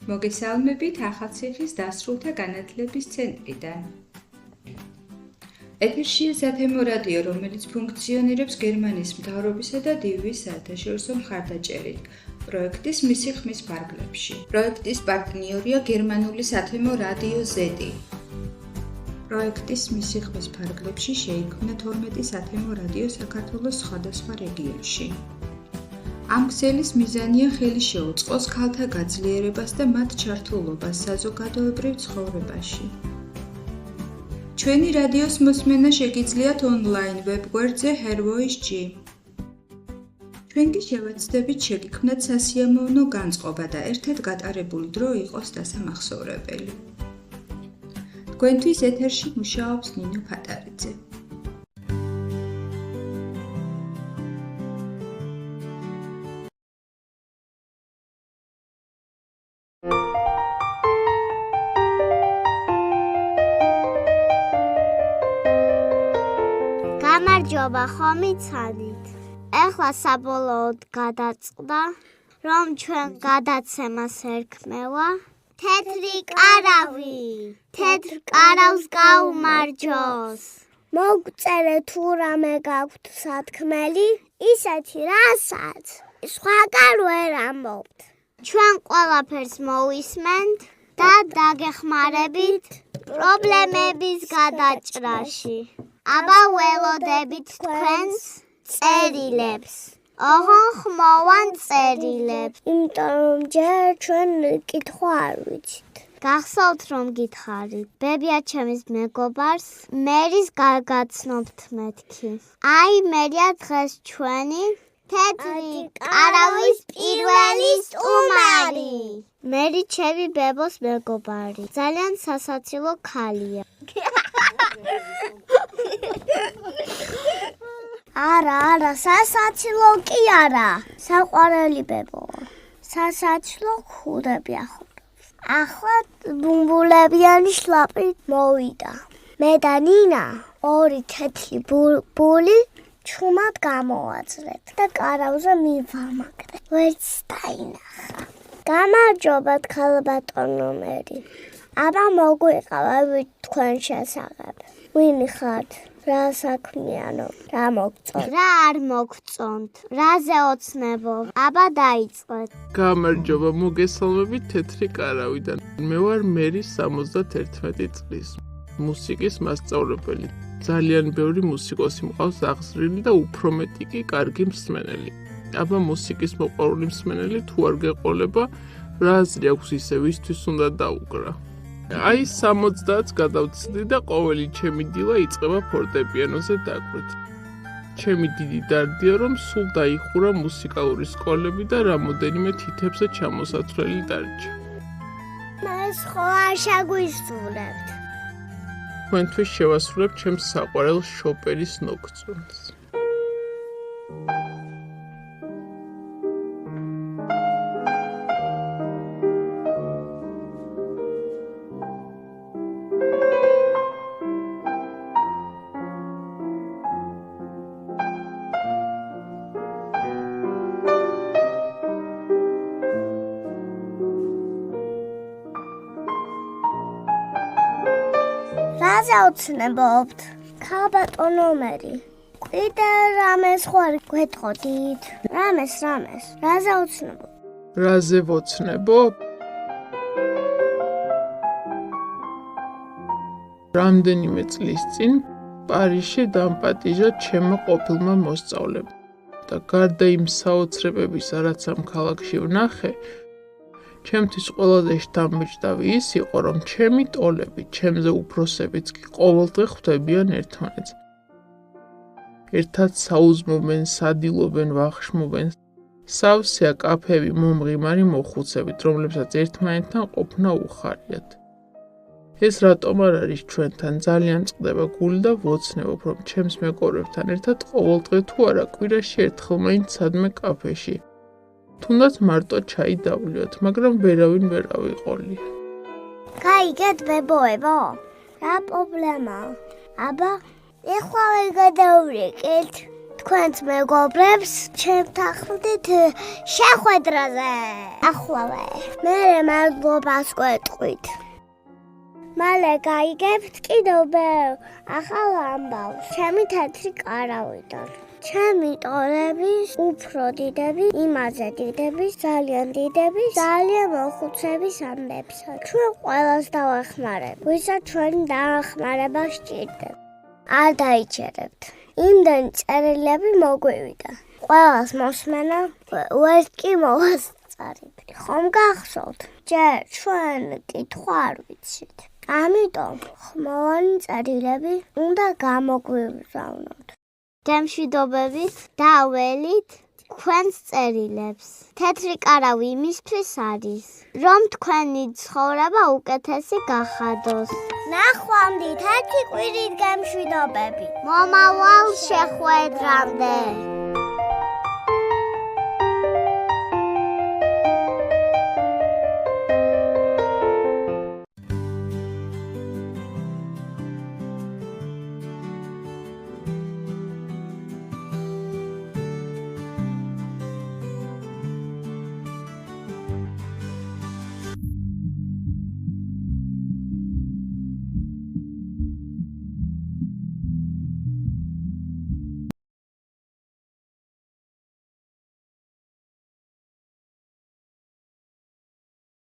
მოგესალმებით ახალციხის დასრულთა განათლების ცენტრიდან. ეთერშია სათემო რადიო, რომელიც ფუნქციონირებს გერმანიის მთავრობისა და დივიის საერთაშორისო მხარდაჭერით, პროექტის მისი ხმის ფარგლებში. პროექტის პარტნიორია გერმანული სათემო რადიო Z. პროექტის მისი ხმის ფარგლებში შეიქმნა 12 სათემო რადიო საქართველოს სხვადასხვა რეგიონში. ამ ქსელის მიზანია ხელი შეუწყოს ქალთა გაძლიერებას და მათ ჩართულობას საზოგადოებრივ ცხოვრებაში. ჩვენი რადიოს მოსმენა შეგიძლიათ ონლაინ ვებგვერდზე HerVoice-G. ჩვენ კი შევეცდებით შეგიქმნათ სასიამოვნო განწყობა და ერთად გატარებული დრო იყოს დასამახსოვრებელი. თქვენთვის ეთერში მუშაობს ნინო ფატარიძე. გამარჯობა, ხომ იცანით? ეხლა საბოლოოდ გადაწყდა, რომ ჩვენ გადაცემას ერქმევა თეთრი კარავი. თეთრ კარავს გაუმარჯოს. მოგწერეთ თუ რამე გაქვთ სათქმელი, ისეთი რასაც სხვაგან ვერ ამბობთ. ჩვენ ყველაფერს მოვისმენთ და დაგეხმარებით პრობლემების გადაჭრაში. აბა ველოდებით თქვენს წერილებს. ხმოვან წერილებს. იმიტომ რომ ჯერ ჩვენ კითხვა არ ვიცით. გახსოვთ რომ გითხარით. ბებია ჩემის მეგობარს მერის გაგაცნობთ მეთქი. აი მერია დღეს ჩვენი თეთრი კარავის პირველი სტუმარი. მერი ჩემი ბებოს მეგობარი. ძალიან სასაცილო ქალია. არა, სასაცილო კი არა. საყვარელი ბებოა. სასაცილო ხურები ახურავს. ახლა ბუმბულებიანი შლაპი მოვიდა. მე და ნინა ორი თეთრი ბული ჩუმად გამოვაძრეთ და კარავზე მივამაგრეთ. ვერც დაინახა. გამარჯობათ ქალბატონო მერი. აბა მოგვიყავი თქვენ შესახებ. ვინ ხართ? რა საქმიანო? რა მოგწონთ? რა არ მოგწონთ? რაზე ოცნებო? აბა დაიწყეთ. გამარჯობა, მოგესალმებით თეთრი კარავიდან. მე ვარ მერი 71 წლის. მუსიკის მასწავლებელი. ძალიან ბევრი მუსიკოსი მყავს აღზრილი და უფრო მეტი კი კარგი მსმენელი. აბა მუსიკის მოყვარული მსმენელი თუ არ გეყოლება, რა აზრი აქვს ისე ვისთვის უნდა დაუკრა. აი 70-ს გადავცდი და ყოველი ჩემი დილა იწყება ფორტეპიანოზე დაკვეთ. ჩემი დიდი დარდია რომ სულ დაიხურა მუსიკალური სკოლები და რამოდენიმე თითებზე ჩამოსათვლელი დარჩა. მას ხო არ შეგვისურვებთ. თქვენთვის შევასრულებ ჩემს საყვარელ შოპენის ნოქწონს. რაზე ოცნებობთ? ქალბატონო მერი. კიდე რამეს ხო არ გვეტყოდით? რამეს? რაზე ოცნებობ? რაზე ვოცნებობ? რამდენიმე წლის წინ პარიზში დამპატიჟა ჩემმა ყოფილმა მოსწავლემ და გარდა იმ საოცრებებისა, რაც ამ ქალაქში ვნახე, ჩემთვის ყველაზე შთამბეჭდავი ის იყო, რომ ჩემი ტოლები, ჩემზე უფროსებიც კი ყოველდღე ხვდებიან ერთმანეთს. ერთად საუზმობენ, სადილობენ, ვახშმობენ. სავსეა კაფეები მომღიმარი მოხუცებით, რომლებსაც ერთმანეთთან ყოფნა უხარიათ. ეს რატომ არ არის ჩვენთან? ძალიან წყდება გული და ვოცნებობ, რომ ჩემს მეგობრებთან ერთად ყოველდღე თუ არა კვირაში ერთხელ მაინც სადმე კაფეში. თუნდაც მარტო ჩაი დავლიოთ, მაგრამ ვერავინ ვერ ავიყოლია. გაიგეთ ბებოებო? რა პრობლემაა? აბა, ეხლა ვერ გადავვრეკეთ. თქვენს მეგობრებს ჩემთანხმდით შეხვედრაზე. ახლავე. მე მადლობას გვეტყვით. მალე გაიგებთ კიდევ ბევრ ახალ ამბავს. ჩემი თეთრი კარავიდან. ჩემი ტორების უფრო დიდები, იმაზე დიდები, ძალიან დიდები, ძალიან მოხუცების ამბებსა. ჩვენ ყველას დავახმარებ, ვისაც ჩვენი დაახმარება სჭირდება. არ დაიჭერებთ. იმდენი წერილები მოგვივიდა. ყველას მოსმენა ვერც კი მოვასწარით. ხომ გახსოვთ? ჯერ ჩვენ კითხვა არ ვიცით. ამიტომ ხმოვანი წერილები უნდა გამოგვიგზავნოთ. დამშვიდობებით დაველით თქვენს წერილებს. თეთრი კარავი იმისთვის არის, რომ თქვენი ცხოვრება უკეთესი გახადოს. ნახვამდით 1 კვირით გამშვიდობებით. მომავალ შეხვედრამდე.